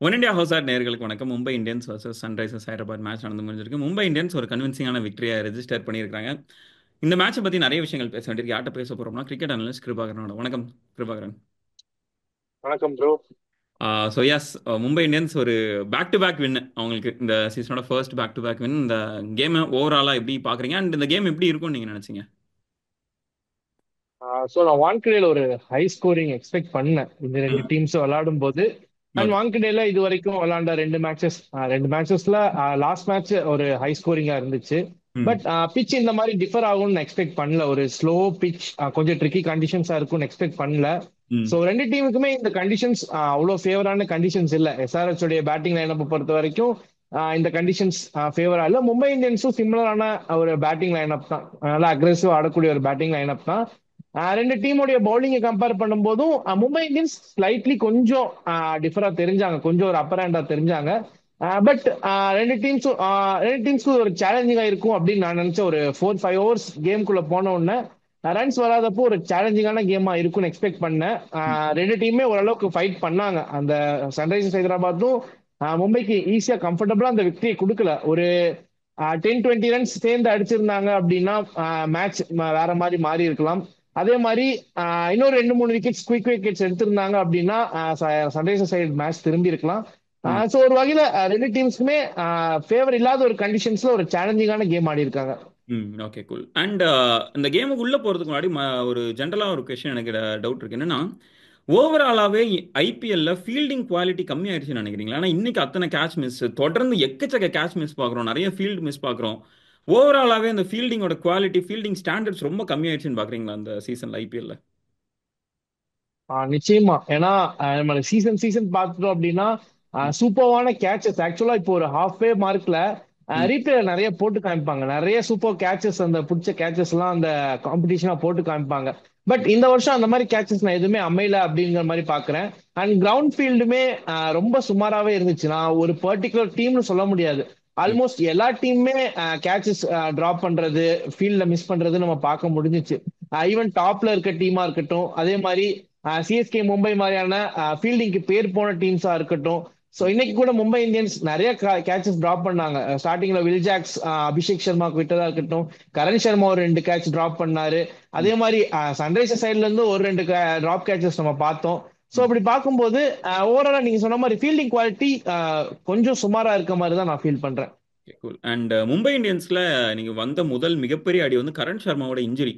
One India house add நேயர்களுக்கு வணக்கம். Mumbai Indians versus Sunrisers Hyderabad match நடந்து முடிஞ்சிருக்கு. மும்பை இந்தியன்ஸ் ஒரு கன்வின்சிங்கான விக்டரியை ரெஜிஸ்டர் பண்ணியிருக்காங்க. இந்த மேட்சை பற்றி நிறைய விஷயங்கள் பேச வேண்டியிருக்கு. யார்கிட்ட பேச போகிறோம்னா கிரிக்கெட் அனலிஸ்ட் கிருபாகரனோட. வணக்கம் கிருபாகரன். வணக்கம் bro. So yes, Mumbai Indians ஒரு பேக் டு பேக் வின் அவங்களுக்கு இந்த சீசனோட first back to back win. இந்த கேமை ஓவராலாக எப்படி பார்க்குறீங்க அண்ட் இந்த கேம் எப்படி இருக்கும்னு நீங்கள் நினச்சிங்க? ஸோ நான் வான்கடேல ஒரு ஹை ஸ்கோரிங் எக்ஸ்பெக்ட் பண்ணேன் இந்த ரெண்டு டீம்ஸ் விளையாடும் போது. And okay. வான்கடேல இது வரைக்கும் விளையாண்ட ரெண்டு மேட்சஸ்ல லாஸ்ட் மேட்ச் ஒரு ஹை ஸ்கோரிங்கா இருந்துச்சு. ம். பட் பிச் இந்த மாதிரி டிஃபர் ஆகும்னு எக்ஸ்பெக்ட் பண்ணல. ஒரு ஸ்லோ பிச், கொஞ்சம் ட்ரிக்கி கண்டிஷன்ஸா இருக்கும்னு எக்ஸ்பெக்ட் பண்ணல. ஸோ ம். ரெண்டு டீமுக்குமே இந்த கண்டிஷன்ஸ் அவ்வளோ ஃபேவரான கண்டிஷன்ஸ் இல்லை. எஸ்ஆர்எச் உடைய பேட்டிங் லைனப்பை பொறுத்த வரைக்கும் இந்த கண்டிஷன்ஸ் ஃபேவரா இல்லை. மும்பை இந்தியன்ஸும் சிமிலரான ஒரு பேட்டிங் லைனப் தான், நல்லா அக்ரெசிவ் ஆடக்கூடிய ஒரு பேட்டிங் லைனப் தான். ரெண்டு டீமுடைய பவுலிங்கை கம்பேர் பண்ணும்போதும் மும்பை இந்தியன்ஸ் ஸ்லைட்லி கொஞ்சம் டிஃபரா தெரிஞ்சாங்க, கொஞ்சம் ஒரு அப்பர் ஹேண்டா தெரிஞ்சாங்க. பட் ரெண்டு டீம்ஸ்க்கும் ஒரு சேலஞ்சிங்கா இருக்கும் அப்படின்னு நான் நினைச்சேன். ஒரு 4-5 ஓவர்ஸ் கேம்குள்ள போன உடனே ரன்ஸ் வராதப்போ ஒரு சேலஞ்சிங்கான கேமா இருக்கும்னு எக்ஸ்பெக்ட் பண்ணேன். ரெண்டு டீமே ஓரளவுக்கு ஃபைட் பண்ணாங்க. அந்த சன்ரைசர்ஸ் ஹைதராபாத்தும் மும்பைக்கு ஈஸியா கம்ஃபர்டபுளா அந்த விக்டரியை கொடுக்கல. ஒரு 10-20 ரன்ஸ் சேர்ந்து அடிச்சிருந்தாங்க அப்படின்னா மேட்ச் வேற மாதிரி மாறி இருக்கலாம். அதே மாதிரி இன்னொரு 2-3 விக்கெட்ஸ், குயிக் விக்கெட்ஸ் எடுத்திருந்தாங்க அப்படின்னா சன்ரைசர்ஸ் சைடு மேட்ச் திரும்பி இருக்கலாம். ம். ஸோ ஒரு வகையில ரெண்டு டீம்ஸ்க்குமே ஃபேவர் இல்லாத ஒரு கண்டிஷன்ஸ்ல ஒரு சேலஞ்சிங்கான கேம் ஆடி இருக்காங்க. ம். Okay, cool. அண்ட் இந்த கேமுக்கு உள்ளே போகிறதுக்கு முன்னாடி ஒரு ஜென்ரலாக ஒரு கொஸ்டின் எனக்கு டவுட் இருக்கு. என்னன்னா, ஓவராலாவே ஐபிஎல்ல ஃபீல்டிங் குவாலிட்டி கம்மியாயிருச்சுன்னு நினைக்கிறீங்களா? ஆனா இன்னைக்கு அத்தனை கேட்ச் மிஸ், தொடர்ந்து எக்கச்சக்க கேட்ச் மிஸ் பார்க்குறோம், நிறைய ஃபீல்டு மிஸ் பார்க்குறோம். ஓவராலாவே அந்த ஃபீல்டிங்கோட குவாலிட்டி, ஃபீல்டிங் ஸ்டாண்டர்ட்ஸ் ரொம்ப கம்மியாயிருச்சுன்னு பார்க்குறீங்களா இந்த சீசன்ல ஐபிஎல்ல? நிச்சயமா. ஏன்னா நம்ம சீசன் சீசன் பார்த்துட்டோம் அப்படின்னா ம். சூப்பர்வான கேச்சஸ் ஆக்சுவலா இப்போ ஒரு ஹாஃப் வே மார்க்ல ம். ரீப்ளே நிறைய போட்டு காமிப்பாங்க. நிறைய சூப்பர் கேச்சஸ், அந்த பிடிச்ச கேச்சஸ் எல்லாம் அந்த காம்படிஷனா போட்டு காமிப்பாங்க. பட் இந்த வருஷம் அந்த மாதிரி கேச்சஸ் நான் எதுவுமே அமையல அப்படிங்கிற மாதிரி பாக்குறேன். அண்ட் கிரவுண்ட் ஃபீல்டுமே ரொம்ப சுமாராவே இருந்துச்சு. நான் ஒரு பர்டிகுலர் டீம்னு சொல்ல முடியாது. ம். ஆல்மோஸ்ட் எல்லா டீமுமே கேச்சஸ் டிராப் பண்றது, ஃபீல்ட்ல மிஸ் பண்றது நம்ம பார்க்க முடிஞ்சிச்சு. ஈவன் டாப்ல இருக்க டீமா இருக்கட்டும், அதே மாதிரி சிஎஸ்கே, மும்பை மாதிரியான ஃபீல்டிங்க்கு பேர் போன டீம்ஸா இருக்கட்டும். ஸோ இன்னைக்கு கூட மும்பை இந்தியன்ஸ் நிறைய கேச்சஸ் டிராப் பண்ணாங்க. ஸ்டார்டிங்ல வில் ஜாக்ஸ் அபிஷேக் சர்மாக்கு விட்டதா இருக்கட்டும், கரண் சர்மா ஒரு 2 கேட்ச் டிராப் பண்ணாரு. ம். அதே மாதிரி சன்ரைசர்ஸ் சைட்ல இருந்து ஒரு 2 டிராப் கேச்சஸ் நம்ம பார்த்தோம். ஸோ ம். அப்படி பார்க்கும்போது ஓவராலா நீங்க சொன்ன மாதிரி ஃபீல்டிங் குவாலிட்டி கொஞ்சம் சுமாரா இருக்க மாதிரி தான் நான் ஃபீல் பண்றேன். Okay, cool. அண்ட் மும்பை இந்தியன்ஸ்ல நீங்க வந்த முதல் மிகப்பெரிய அடி வந்து கரண் சர்மாவோட இன்ஜுரி.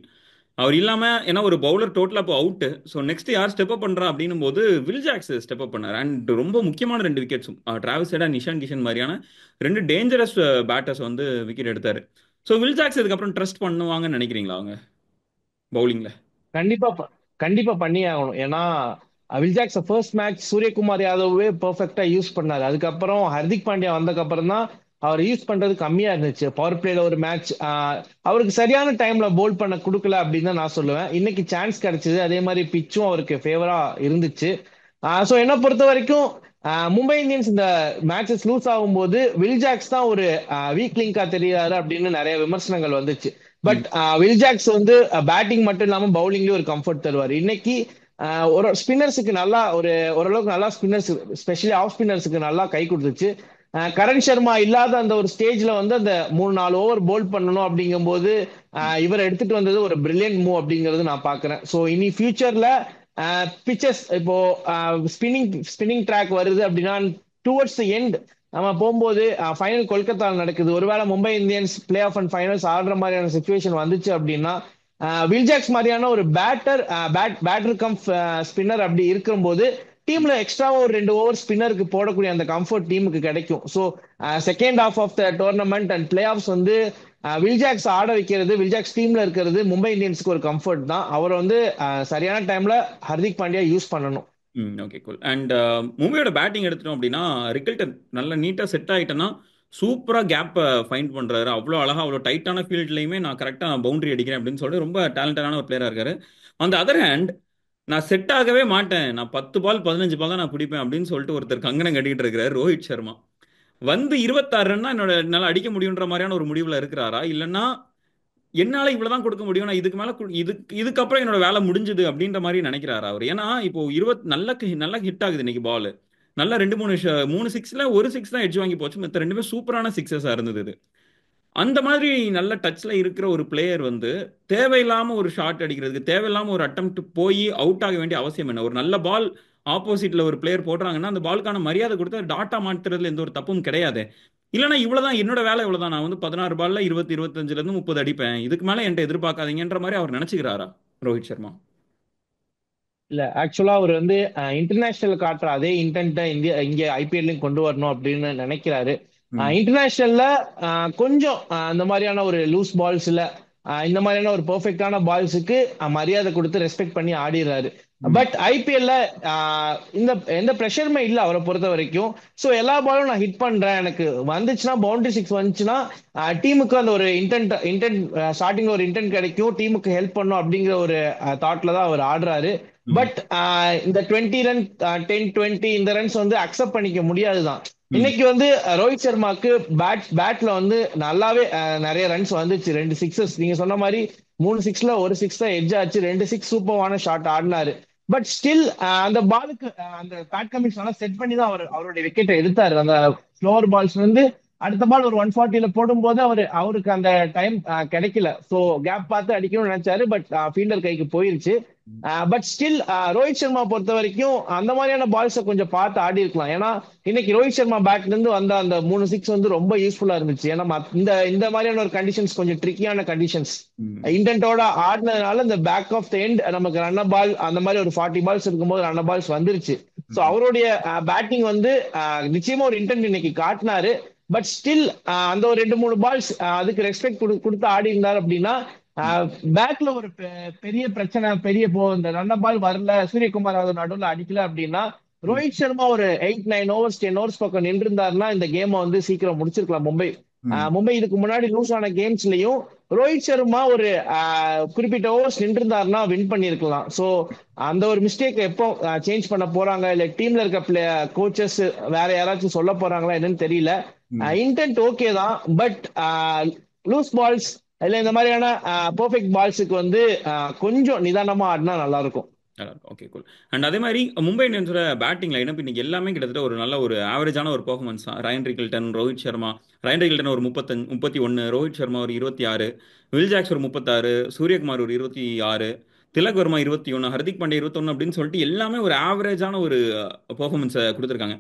அவர் இல்லாம, ஏன்னா ஒரு பவுலர் டோட்டலா இப்போ அவுட். ஸோ நெக்ஸ்ட் யார் ஸ்டெப் அப் பண்றா அப்படின்னும் போது வில் ஜாக்ஸ் ஸ்டெப் அப் பண்ணார். அண்ட் ரொம்ப முக்கியமான 2 விக்கெட்ஸும் Travis Head and Ishan Kishan மாதிரியான 2 டேஞ்சரஸ் பேட்டர்ஸ் வந்து விக்கெட் எடுத்தாரு. ஸோ வில் ஜாக்ஸ் இதுக்கப்புறம் ட்ரஸ்ட் பண்ணுவாங்கன்னு நினைக்கிறீங்களா அவங்க பவுலிங்ல? கண்டிப்பா கண்டிப்பா பண்ணியே ஆகணும். ஏன்னா வில்ஜாக்ஸ் ஃபர்ஸ்ட் மேட்ச் சூரியகுமார் யாதவே பெர்ஃபெக்டா யூஸ் பண்ணாரு. அதுக்கப்புறம் ஹர்திக் பாண்டியா வந்ததுக்கு அப்புறம் தான் அவர் யூஸ் பண்றது கம்மியா இருந்துச்சு. பவர் பிளேல ஒரு மேட்ச் அவருக்கு சரியான டைம்ல போல் பண்ண கொடுக்கல அப்படின்னு தான் நான் சொல்லுவேன். இன்னைக்கு சான்ஸ் கிடைச்சது, அதே மாதிரி பிச்சும் அவருக்கு ஃபேவரா இருந்துச்சு. ஸோ என்ன பொறுத்த வரைக்கும் மும்பை இந்தியன்ஸ் இந்த மேட்சஸ் லூஸ் ஆகும்போது வில்ஜாக்ஸ் தான் ஒரு வீக் லிங்கா தெரியாரு அப்படின்னு நிறைய விமர்சனங்கள் வந்துச்சு. பட் ம். வில்ஜாக்ஸ் வந்து பேட்டிங் மட்டும் இல்லாம பவுலிங்லயும் ஒரு கம்ஃபர்ட் தருவார். இன்னைக்கு ஒரு ஸ்பின்னர்ஸுக்கு நல்லா ஓரளவுக்கு நல்லா ஸ்பின்னர்ஸ், ஸ்பெஷலி ஆஃப் ஸ்பின்னர்ஸுக்கு நல்லா கை கொடுத்துச்சு. கரண் சர்மா இல்லாத அந்த ஒரு ஸ்டேஜ்ல வந்து அந்த 3-4 ஓவர் போல் பண்ணணும் அப்படிங்கும்போது இவர் எடுத்துட்டு வந்தது ஒரு பிரில்லியன்ட் மூவ் அப்படிங்கிறது நான் பாக்குறேன். ஸோ இனி ஃபியூச்சர்ல பிச்சஸ் இப்போ ஸ்பின்னிங் ட்ராக் வருது அப்படின்னா டுவர்ட்ஸ் தி எண்ட் நம்ம போகும்போது ஃபைனல் கொல்கத்தாவில் நடக்குது. ஒருவேளை Mumbai Indians play off and finals ஆடுற மாதிரியான சுச்சுவேஷன் வந்துச்சு அப்படின்னா வில்ஜாக்ஸ் மாதிரியான ஒரு பேட்டர் கம் ஸ்பின்னர் அப்படி இருக்கும்போது டீம்ல எக்ஸ்ட்ராவா ஒரு 2 ஓவர் ஸ்பின்னருக்கு போடக்கூடிய அந்த கம்ஃபர்ட் டீமுக்கு கிடைக்கும். So second half of the tournament and playoffs வந்து வில்ஜாக்ஸ் ஆட வைக்கிறது, வில்ஜாக்ஸ் டீம்ல இருக்கிறது மும்பை இந்தியன்ஸ்க்கு ஒரு கம்ஃபர்ட் தான். அவர் வந்து சரியான டைம்ல ஹர்திக் பாண்டியா யூஸ் பண்ணணும். ம். Okay, cool. அண்ட் மும்பையோட பேட்டிங் எடுத்துட்டோம் அப்படின்னா, ரிக்கல்டன் நல்லா நீட்டாக செட் ஆகிட்டேன்னா சூப்பராக கேப்பை ஃபைண்ட் பண்ணுறாரு. அவ்வளோ அழகாக அவ்வளோ டைட்டான ஃபீல்ட்லையுமே நான் கரெக்டாக பவுண்டரி அடிக்கிறேன் அப்படின்னு சொல்லிட்டு ரொம்ப டேலண்டடான ஒரு பிளேயராக இருக்காரு. ஆன் த அதர் ஹேண்ட், நான் செட் ஆகவே மாட்டேன், நான் 10 பால் 15 பால் தான் நான் பிடிப்பேன் அப்படின்னு சொல்லிட்டு ஒருத்தர் கங்கணம் கட்டிட்டு இருக்கிறார், ரோஹித் சர்மா. வந்து 26 ரன்னா என்னால் அடிக்க முடியுன்ற மாதிரியான ஒரு முடிவில் இருக்கிறாரா, இல்லைன்னா என்னால இவ்வளவுதான் கொடுக்க முடியும், நான் இதுக்கு மேல இதுக்கப்புறம் என்னோட வேலை முடிஞ்சது அப்படின்ற மாதிரி நினைக்கிறாரா அவர்? ஏன்னா இப்போ 20 நல்ல நல்ல ஹிட் ஆகுது இன்னைக்கு பால். நல்லா ரெண்டு மூணு மூணு சிக்ஸ்ல ஒரு சிக்ஸ் தான் எட்ஜ் வாங்கி போச்சு, மற்ற ரெண்டுமே சூப்பரான சிக்ஸஸா இருந்தது இது. அந்த மாதிரி நல்ல டச்ல இருக்கிற ஒரு பிளேயர் வந்து தேவையில்லாம ஒரு ஷாட் அடிக்கிறதுக்கு, தேவையில்லாம ஒரு அட்டம்ப்ட் போய் அவுட் ஆக வேண்டிய அவசியம் என்ன? ஒரு நல்ல பால் ஆப்போசிட்ல ஒரு பிளேயர் போடுறாங்கன்னா அந்த பாலுக்கான மரியாதை கொடுத்து டாட்டா மாத்துறதுல எந்த ஒரு தப்பும் கிடையாது. இல்லைன்னா இவ்வளவுதான் என்னோட வேலை, இவ்வளவுதான், நான் வந்து 16 பால்ல 25ல இருந்து 30 அடிப்பேன், இதுக்கு மேல என்கிட்ட எதிர்பார்க்காதீங்கன்ற மாதிரி அவர் நினைச்சுக்கிறாரா ரோஹித் சர்மா? இல்ல ஆக்சுவலா அவர் வந்து இன்டர்நேஷனல் காட்டுற அதே இன்டென்ட்டை இங்க ஐபிஎல்லையும் கொண்டு வரணும் அப்படின்னு நினைக்கிறாரு. ம். இன்டர்நேஷனல்ல கொஞ்சம் இந்த மாதிரியான ஒரு லூஸ் பால்ஸ்ல இந்த மாதிரியான ஒரு பெர்ஃபெக்டான பால்ஸுக்கு மரியாதை கொடுத்து ரெஸ்பெக்ட் பண்ணி ஆடிடுறாரு. ம். பட் ஐபிஎல்ல இந்த எந்த ப்ரெஷருமே இல்லை அவரை பொறுத்த வரைக்கும். ஸோ எல்லா பாலும் நான் ஹிட் பண்றேன், எனக்கு வந்துச்சுன்னா பவுண்டரி சிக்ஸ் வந்துச்சுன்னா டீமுக்கு அந்த ஒரு இன்டென்ட் ஸ்டார்டிங்ல ஒரு இன்டென்ட் கிடைக்கும், டீமுக்கு ஹெல்ப் பண்ணும் அப்படிங்கிற ஒரு தாட்ல தான் அவர் ஆடுறாரு. ம். பட் இந்த 20 ரன் 10-20 இந்த ரன்ஸ் வந்து அக்செப்ட் பண்ணிக்க முடியாதுதான். ம். இன்னைக்கு வந்து ரோஹித் சர்மாக்கு பேட்ல வந்து நல்லாவே நிறைய ரன்ஸ் வந்துச்சு. ரெண்டு சிக்ஸஸ் நீங்க சொன்ன மாதிரி, மூணு சிக்ஸ்ல ஒரு சிக்ஸ் தான் எட்ஜ் ஆச்சு, ரெண்டு சிக்ஸ் சூப்பரான ஷாட் ஆடினாரு. பட் ஸ்டில் அந்த பாலுக்கு அந்த பேட் கமின்ஸ் நல்லா செட் பண்ணி தான் அவருடைய விக்கெட்டை எடுத்தாரு. அந்த ஸ்லோவர் பால்ஸ் வந்து அடுத்த பால் ஒரு 140ல போடும்போது அவருக்கு அந்த டைம் கிடைக்கல. ஸோ கேப் பார்த்து அடிக்கணும்னு நினைச்சாரு, பட் ஃபீல்டர் கைக்கு போயிருச்சு. பட் ஸ்டில் ரோஹித் சர்மா பொறுத்த வரைக்கும் அந்த மாதிரியான பால்ஸை கொஞ்சம் பார்த்து ஆடி இருக்கலாம். ஏன்னா இன்னைக்கு ரோஹித் சர்மா பேட்ல இருந்து வந்த அந்த மூணு சிக்ஸ் வந்து ரொம்ப யூஸ்ஃபுல்லா இருந்துச்சு. ஏன்னா இந்த இந்த மாதிரியான ஒரு கண்டிஷன்ஸ் கொஞ்சம் ட்ரிக்கியான கண்டிஷன்ஸ் ம். இன்டென்ட்டோட ஆடினதுனால இந்த பேக் ஆஃப் த எண்ட் நமக்கு ரன் பால் அந்த மாதிரி ஒரு 40 பால்ஸ் இருக்கும்போது ரன் பால்ஸ் வந்துருச்சு. ஸோ ம். அவருடைய பேட்டிங் வந்து நிச்சயமா ஒரு இன்டென்ட் இன்னைக்கு காட்டினாரு. பட் ஸ்டில் அந்த ஒரு ரெண்டு மூணு பால்ஸ் அதுக்கு ரெஸ்பெக்ட் கொடுத்து ஆடி இருந்தார் அப்படின்னா பேக்ல ஒரு பெரிய பிரச்சனை, பெரிய இந்த ரன் பால் வரல, சூரியகுமார் யாதவ் நடுவில் அடிக்கல அப்படின்னா ம். ரோஹித் சர்மா ஒரு 8-9 ஓவர்ஸ் 10 ஓவர்ஸ் பக்கம் நின்று இருந்தாருன்னா இந்த கேமை வந்து சீக்கிரம் முடிச்சிருக்கலாம் மும்பை. ம். மும்பை இதுக்கு முன்னாடி லூஸ் ஆன கேம்ஸ்லயும் ரோஹித் சர்மா ஒரு குறிப்பிட்ட ஓவர்ஸ் நின்று இருந்தாருன்னா வின் பண்ணிருக்கலாம். சோ அந்த ஒரு மிஸ்டேக் எப்போ சேஞ்ச் பண்ண போறாங்க, இல்ல டீம்ல இருக்க கோச்சஸ் வேற யாராச்சும் சொல்ல போறாங்களா என்னன்னு தெரியல. ம். இன்டென்ட் ஓகே தான், பட் லூஸ் பால்ஸ் இல்ல இந்த மாதிரியான பெர்ஃபெக்ட் பால்ஸுக்கு வந்து கொஞ்சம் நிதானமா ஆடினா நல்லா இருக்கும். Okay, cool. அண்ட் அதே மாதிரி மும்பை இந்தியன்ஸோட பேட்டிங் லைனப் இன்னைக்கு எல்லாமே கிட்டத்தட்ட ஒரு நல்ல ஒரு ஆவரேஜான ஒரு பெர்ஃபார்மன்ஸ் தான். Ryan Rickelton, Rohit Sharma. Ryan Rickelton ஒரு 31, ரோஹித் சர்மா ஒரு 26, வில் ஜாக்ஸ் ஒரு 36, சூரியகுமார் ஒரு 26, திலக் வர்மா 21, ஹர்திக் பாண்டியா 21 அப்படின்னு சொல்லிட்டு எல்லாமே ஒரு ஆவரேஜான ஒரு பெர்ஃபார்மன்ஸை கொடுத்துருக்காங்க.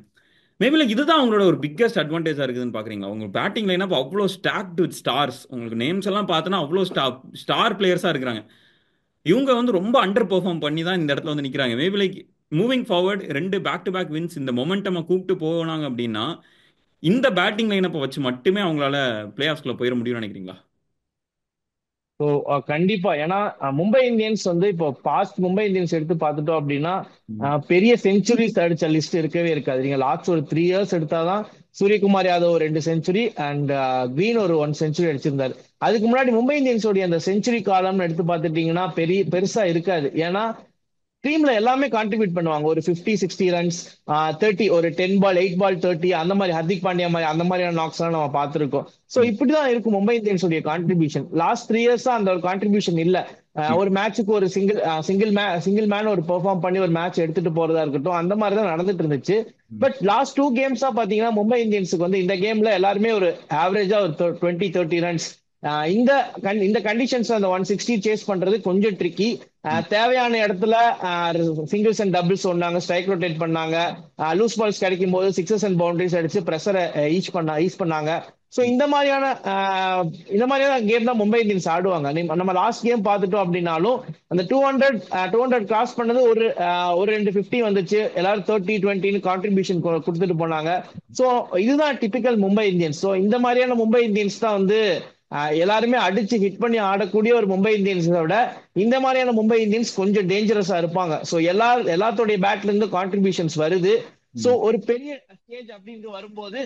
மேபி இதுதான் அவங்களோட ஒரு பிக்கஸ்ட் அட்வான்டேஜா இருக்குதுன்னு பாக்குறீங்களா? உங்க பேட்டிங் லைனப் அவ்வளோ ஸ்டாக்ட் வித் ஸ்டார்ஸ், உங்களுக்கு நேம்ஸ் எல்லாம் பார்த்தோன்னா அவ்வளோ ஸ்டார் பிளேயர்ஸா இருக்கிறாங்க. இவங்க வந்து ரொம்ப அண்டர் பெர்ஃபார்ம் பண்ணி தான் இந்த இடத்துல வந்து நிக்கிறாங்க. மேபி லைக் மூவிங் ஃபார்வர்ட் ரெண்டு பேக் டு பேக் வின்ஸ் இந்த மொமெண்டம் கூப்பிட்டு போனாங்க அப்படின்னா இந்த பேட்டிங் லைனப்பை வச்சு மட்டுமே அவங்களால பிளே ஆஃப்ஸ்குள்ள போயிட முடியும்னு நினைக்கிறீங்களா? ஸோ கண்டிப்பா. ஏன்னா மும்பை இந்தியன்ஸ் வந்து இப்போ பாஸ்ட் மும்பை இந்தியன்ஸ் எடுத்து பார்த்துட்டோம் அப்படின்னா ம். பெரிய செஞ்சுரிஸ் அடிச்ச லிஸ்ட் இருக்கவே இருக்காது. நீங்க லாஸ்ட் ஒரு 3 இயர்ஸ் எடுத்தாதான் சூரியகுமார் யாதவ் ஒரு 2 செஞ்சுரி அண்ட் கிரீன் ஒரு 1 செஞ்சுரி அடிச்சிருந்தாரு. அதுக்கு முன்னாடி மும்பை இந்தியன்ஸோடைய அந்த செஞ்சுரி காலம்னு எடுத்து பார்த்துட்டீங்கன்னா பெருசா இருக்காது. ஏன்னா டீம்ல எல்லாமே கான்ட்ரிபியூட் பண்ணுவாங்க. ஒரு 50-60 ரன்ஸ், 30, ஒரு 10 பால் 8 பால் 30, அந்த மாதிரி ஹர்திக் பாண்டியா மாதிரி அந்த மாதிரியான நாக்ஸ் எல்லாம் நம்ம பார்த்திருக்கோம். சோ ம். இப்படிதான் இருக்கும் மும்பை இந்தியன்ஸ் உடைய கான்ட்ரிபியூஷன். லாஸ்ட் 3 இயர்ஸா அந்த ஒரு கான்ட்ரிபியூஷன் இல்ல. ம். ஒரு மேட்சுக்கு ஒரு சிங்கிள் மேன் ஒரு பெர்ஃபார்ம் பண்ணி ஒரு மேட்ச் எடுத்துட்டு போறதா இருக்கட்டும், அந்த மாதிரி தான் நடந்துட்டு இருந்துச்சு. ம். பட் லாஸ்ட் 2 கேம்ஸா பாத்தீங்கன்னா மும்பை இந்தியன்ஸுக்கு வந்து இந்த கேம்ல எல்லாருமே ஒரு ஆவரேஜா ஒரு 20-30 ரன்ஸ். இந்த இந்த கண்டிஷன்ஸ் அந்த 160 சேஸ் பண்றது கொஞ்சம் ட்ரிக்கி. ம். தேவையான இடத்துல சிங்கிள்ஸ் அண்ட் டபுள்ஸ் சொன்னாங்க, ஸ்ட்ரைக் ரொட்டேட் பண்ணாங்க, லூஸ் பால்ஸ் கிடைக்கும் போது சிக்ஸஸ் அண்ட் பவுண்டரிஸ் அடிச்சு பிரஷரை ஈஸ் பண்ணாங்க. ஸோ ம். இந்த மாதிரியான கேம் தான் மும்பை இந்தியன்ஸ் ஆடுவாங்க. நம்ம லாஸ்ட் கேம் பார்த்துட்டோம் அப்படின்னாலும் அந்த 200 கிராஸ் பண்ணது ஒரு 250 வந்துச்சு. எல்லாரும் 30-20 கான்ட்ரிபியூஷன் கொடுத்துட்டு போனாங்க. ஸோ இதுதான் டிபிக்கல் மும்பை இந்தியன்ஸ். ஸோ இந்த மாதிரியான மும்பை இந்தியன்ஸ் தான் வந்து எல்லாருமே அடிச்சு ஹிட் பண்ணி ஆடக்கூடிய ஒரு மும்பை இந்தியன்ஸை விட இந்த மாதிரியான மும்பை இந்தியன்ஸ் கொஞ்சம் டேஞ்சரஸா இருப்பாங்க. ஸோ எல்லாத்தோடைய பேட்ல இருந்து கான்ட்ரிபியூஷன்ஸ் வருது. ஸோ ம். ஒரு பெரிய ஸ்டேஜ் அப்படின்னு வரும்போது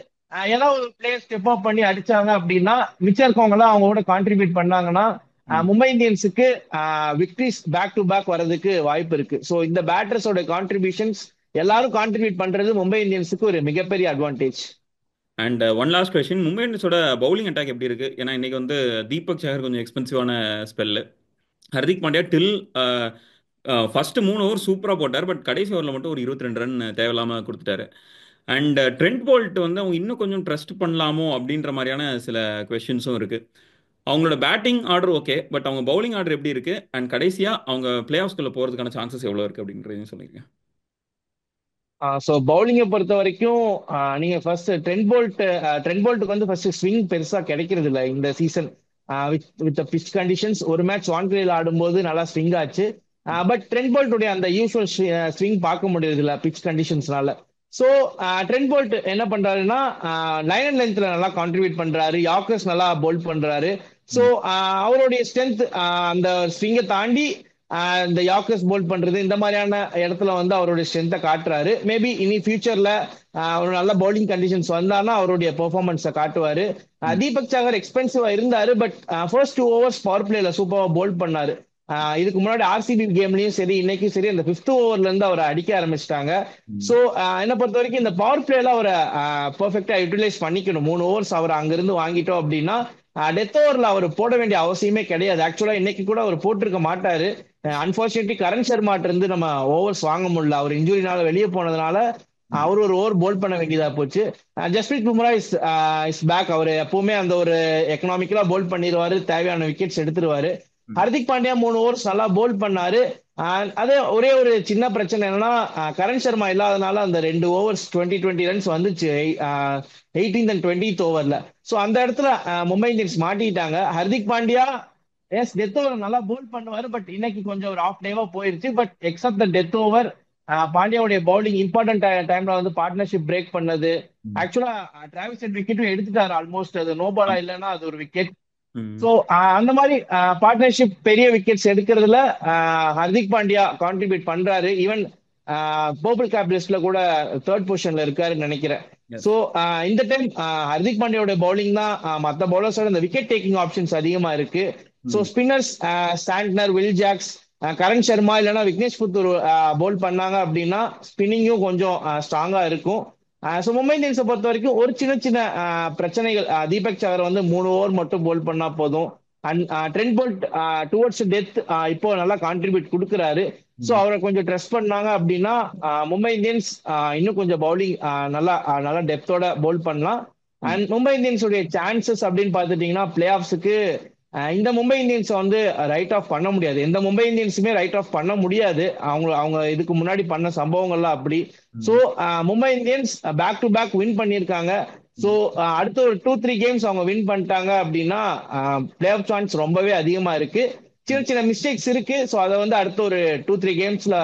ஏதாவது ஒரு பிளேயர் ஸ்டெப் அப் பண்ணி அடிச்சாங்க அப்படின்னா மிச்சம் இருக்கவங்க எல்லாம் அவங்களோட கான்ட்ரிபியூட் பண்ணாங்கன்னா ம். மும்பை இந்தியன்ஸுக்கு விக்டரிஸ் பேக் டு பேக் வர்றதுக்கு வாய்ப்பு இருக்கு. ஸோ இந்த பேட்டர்ஸோட கான்ட்ரிபியூஷன்ஸ் எல்லாரும் கான்ட்ரிபியூட் பண்றது மும்பை இந்தியன்ஸுக்கு ஒரு மிகப்பெரிய advantage. And one last question, Mumbai இந்தியன்ஸோட பவுலிங் அட்டாக் எப்படி இருக்கு? ஏன்னா இன்னைக்கு வந்து தீபக் சஹர் கொஞ்சம் எக்ஸ்பென்சிவான spell, Hardik Pandya till first 3 over சூப்பராக போட்டார். பட் கடைசி ஓவரில் மட்டும் ஒரு 22 ரன் தேவையில்லாமல் கொடுத்துட்டாரு. அண்ட் ட்ரெண்ட் போல்ட் வந்து அவங்க இன்னும் கொஞ்சம் ட்ரஸ்ட் பண்ணலாமோ அப்படின்ற மாதிரியான சில கொஸ்டின்ஸும் இருக்கு. அவங்களோட பேட்டிங் ஆர்டர் ஓகே, பட் அவங்க பவுலிங் ஆர்டர் எப்படி இருக்கு, அண்ட் கடைசியா அவங்க பிளே ஆஃப்ஸ்குள்ள போறதுக்கான சான்சஸ் எவ்வளவு இருக்கு அப்படின்றதையும் சொல்லிருக்கேன். ஸோ பவுலிங்கை பொறுத்த வரைக்கும் நீங்க ஃபர்ஸ்ட் ட்ரெண்ட் போல்ட்டுக்கு வந்து ஃபர்ஸ்ட் ஸ்விங் பெருசா கிடைக்கிறது இல்லை இந்த season. With with pitch conditions ஒரு மேட்ச் வான்கிரேல ஆடும்போது நல்லா ஸ்விங் ஆச்சு. பட் ட்ரெண்ட் போல்ட்டுடைய அந்த யூஸ்வல் ஸ்விங் பார்க்க முடியறது இல்ல பிச் கண்டிஷன்ஸ்னால. ஸோ ட்ரெண்ட் போல்ட் என்ன பண்றாருன்னா லைன் அண்ட் லென்த்ல நல்லா கான்ட்ரிபியூட் பண்றாரு, யாக்கர்ஸ் நல்லா போல்ட் பண்றாரு. ஸோ அவருடைய ஸ்ட்ரென்த் அந்த ஸ்விங்கை தாண்டி இந்த யாக்கர்ஸ் போல்ட் பண்றது இந்த மாதிரியான இடத்துல வந்து அவருடைய ஸ்ட்ரென்த்தை காட்டுறாரு. மேபி இனி ஃபியூச்சர்ல ஒரு நல்ல பவுலிங் கண்டிஷன்ஸ் வந்தாருன்னா அவருடைய பெர்ஃபார்மன்ஸை காட்டுவாரு. தீபக் சாகர் எக்ஸ்பென்சிவா இருந்தாரு, பட் ஃபர்ஸ்ட் 2 ஓவர்ஸ் பவர் பிளேல சூப்பரா போல்ட் பண்ணாரு. இதுக்கு முன்னாடி ஆர்சிபி கேம்லயும் சரி இன்னைக்கும் சரி அந்த 5th ஓவர்ல இருந்து அவரை அடிக்க ஆரம்பிச்சிட்டாங்க. சோ என்ன பொறுத்த வரைக்கும் இந்த பவர் பிளேல அவரை பெர்ஃபெக்டா யூட்டிலைஸ் பண்ணிக்கணும். 3 ஓவர்ஸ் அவர் அங்கிருந்து வாங்கிட்டோம் அப்படின்னா டெத் ஓவர்ல அவர் போட வேண்டிய அவசியமே கிடையாது. ஆக்சுவலா இன்னைக்கு கூட அவர் போட்டிருக்க மாட்டாரு. அன்பார்ச்சுனேட்லி கரண் சர்மாட்ட இருந்து நம்ம ஓவர்ஸ் வாங்க முடியல, அவர் இன்ஜுரினால வெளியே போனதுனால அவர் ஒரு ஓவர் போல் பண்ண வேண்டியதா போச்சு. Jasprit Bumrah is back. அவர் எப்பவுமே அந்த ஒரு எக்கனாமிக்கலா போல் பண்ணிடுவாரு, தேவையான விக்கெட்ஸ் எடுத்துருவாரு. ஹர்திக் பாண்டியா 3 ஓவர்ஸ் நல்லா போல் பண்ணாரு. அதே ஒரே ஒரு சின்ன பிரச்சனை என்னன்னா கரண் சர்மா இல்லாதனால அந்த 2 ஓவர்ஸ் 20 ரன்ஸ் வந்துச்சு 18th and 20th ஓவர்ல. ஸோ அந்த இடத்துல மும்பை இந்தியன்ஸ் மாட்டிட்டாங்க. Hardik Pandya as death over நல்லா போல் பண்ணுவாரு, பட் இன்னைக்கு கொஞ்சம் ஒரு ஆஃப் டேவா போயிருச்சு. But except the death over பாண்டியாவுடைய பவுலிங் இம்பார்ட்டன்ட் டைம்ல வந்து பார்ட்னர்ஷிப் பிரேக் பண்ணது. ஆக்சுவலா டிராவிஸ் ஹெட் விக்கெட்டும் எடுத்துட்டாரு ஆல்மோஸ்ட். அது நோ பாலா இல்லைன்னா அது ஒரு விக்கெட். சோ அந்த மாதிரி பார்ட்னர்ஷிப் பெரிய விக்கெட்ஸ் எடுக்கிறதுல ஹர்திக் பாண்டியா கான்ட்ரிபியூட் பண்றாரு. ஈவன் பர்பிள் கேப் லிஸ்ட்ல கூட 3rd பொசிஷன்ல இருக்காருன்னு நினைக்கிறேன். சோ இந்த டைம் ஹர்திக் பாண்டியாவோட பவுலிங் தான் மற்ற பவுலர்ஸோட இந்த விக்கெட் டேக்கிங் ஆப்ஷன்ஸ் அதிகமா இருக்கு. So spinners Santner, Will Jacks, Karan Sharma இல்லைன்னா விக்னேஷ் புத்தூர் பவுல் பண்ணாங்க அப்படின்னா ஸ்பின்னிங்கும் கொஞ்சம் ஸ்ட்ராங்கா இருக்கும். ஸோ மும்பை இந்தியன்ஸை பொறுத்த வரைக்கும் ஒரு சின்ன சின்ன பிரச்சனைகள். தீபக் சகர் வந்து 3 ஓவர் மட்டும் போல் பண்ணா போதும். And Trent Boult towards death இப்போ நல்லா கான்ட்ரிபியூட் கொடுக்குறாரு. ஸோ அவரை கொஞ்சம் ட்ரெஸ் பண்ணாங்க அப்படின்னா மும்பை இந்தியன்ஸ் இன்னும் கொஞ்சம் பவுலிங் நல்லா டெப்தோட போல் பண்ணலாம். அண்ட் மும்பை இந்தியன்ஸ் உடைய சான்சஸ் அப்படின்னு பார்த்துட்டீங்கன்னா பிளே ஆஃப்ஸுக்கு இந்த மும்பை இந்தியன்ஸ் வந்து ரைட் ஆஃப் பண்ண முடியாது. எந்த மும்பை இந்தியன்ஸுமே ரைட் ஆஃப் பண்ண முடியாது. அவங்க இதுக்கு முன்னாடி பண்ண சம்பவங்கள்லாம் அப்படி. So Mumbai Indians back to back win பண்ணியிருக்காங்க. ஸோ அடுத்த ஒரு 2-3 கேம்ஸ் அவங்க வின் பண்ணிட்டாங்க அப்படின்னா பிளே ஆஃப் சான்ஸ் ரொம்பவே அதிகமா இருக்கு. சின்ன சின்ன மிஸ்டேக்ஸ் இருக்கு. ஸோ அதை வந்து அடுத்த ஒரு 2-3 கேம்ஸ்ல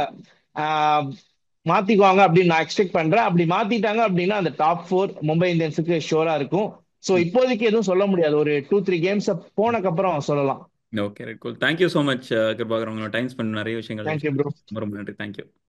மாத்திக்குவாங்க அப்படின்னு நான் எக்ஸ்பெக்ட் பண்றேன். அப்படி மாத்திட்டாங்க அப்படின்னா அந்த டாப் 4 மும்பை இந்தியன்ஸுக்கு ஷோரா இருக்கும். ஸோ இப்போதைக்கு எதுவும் சொல்ல முடியாது, ஒரு 2-3 கேம்ஸ் போனக்கு அப்புறம் சொல்லலாம். Okay, cool. Thank you so much Kirubakar. உங்களோட டைம் ஸ்பெண்ட் நிறைய விஷயங்கள் தேங்க்யூ ப்ரோ. ரொம்ப ரொம்ப நன்றி. தேங்க்யூ.